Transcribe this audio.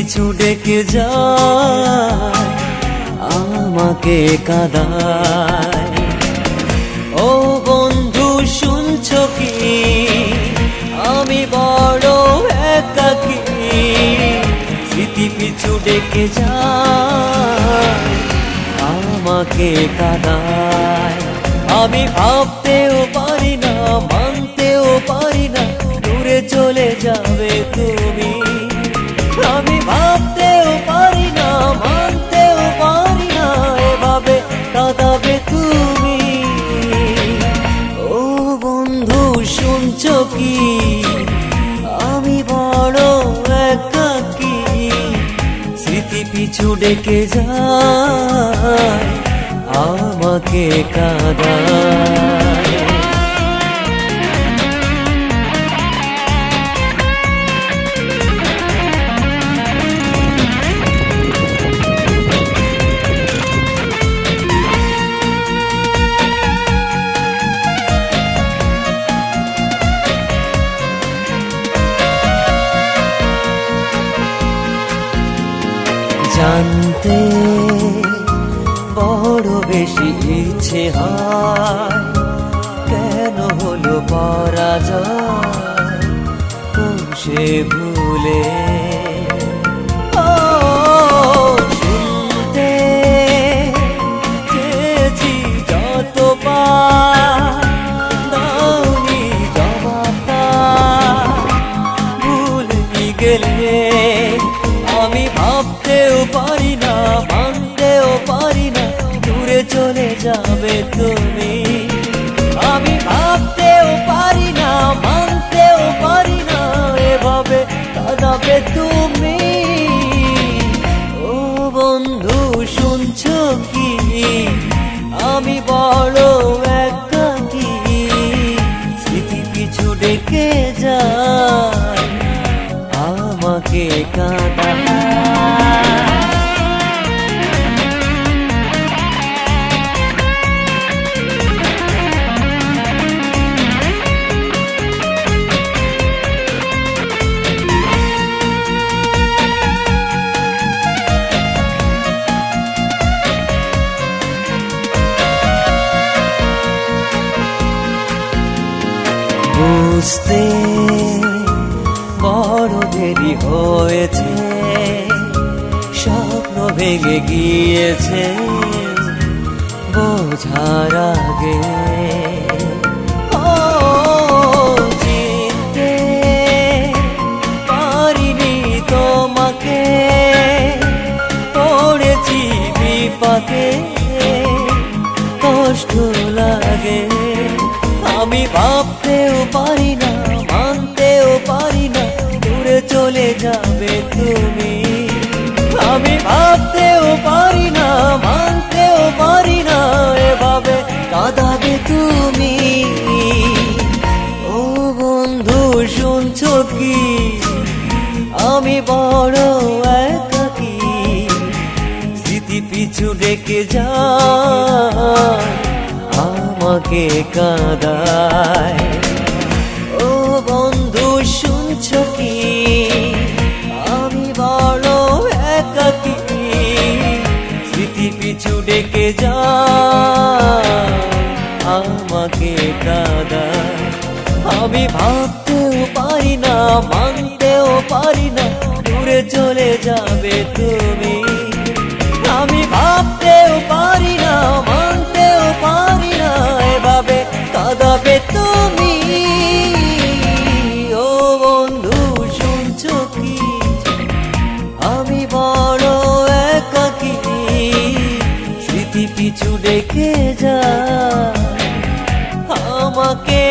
পিছু ডেকে যায়, আমাকে কাঁদায়। ও বন্ধু শুনছো কি, আমি বড় একাকী, স্মৃতি পিছু ডেকে যায়, আমাকে কাঁদায়। আমি ভাবতেও পারি না, মানতেও পারি না, দূরে চলে যাবে তুমি। আমি ভাবতেও পারি না, মানতেও পারি না, এভাবে কাঁদাবে তুমি। ও বন্ধু শুনছো কি, আমি বড় একাকী, স্মৃতি পিছু ডেকে যায়, আমাকে কাঁদায়। জানতে বড় বেশি ইচ্ছে হয়, কেন হলো পরাজয় সে ভুলে। শুনতে চেয়েছি যতবার, দাওনি জবাবটা, ভুলে গেলে। আমি ভাবতেও পারি না, মানতেও পারি না, দূরে চলে যাবে তুমি। আমি ভাবতেও পারি না, মানতেও পারি না, এভাবে কাঁদাবে তুমি। ও বন্ধু শুনছো কি, আমি বড় একাকী, স্মৃতি পিছু ডেকে যায়, আমাকে কাঁদায়। বুঝতে বড় দেরি হয়েছে, স্বপ্ন ভেঙে গিয়েছে বোঝার আগে। চিনতে পারিনি তোমাকে, পড়েছি বিপাকে, কষ্ট লাগে। আমি ভাবতেও পারি না, মানতেও পারি না, দূরে চলে যাবে তুমি। আমি ভাবতেও পারি না, মানতেও পারি না, এভাবে কাঁদাবে তুমি। ও বন্ধু শুনছো কি, আমি বড় একাকী, স্মৃতি পিছু ডেকে যায়, আমাকে কাঁদায়। ও বন্ধু শুনছো কি, আমি বড় একাকী, স্মৃতি পিছু ডেকে যায়, আমাকে কাঁদায়। আমি ভাবতেও পারি না, মানতেও পারি না, দূরে চলে যাবে তুমি। আমি ভাবতেও পারি না, মানতেও পারি না, এভাবে কাঁদাবে তুমি। ও বন্ধু শুনছো কি, আমি বড় একাকী, স্মৃতি পিছু ডেকে যায়, আমাকে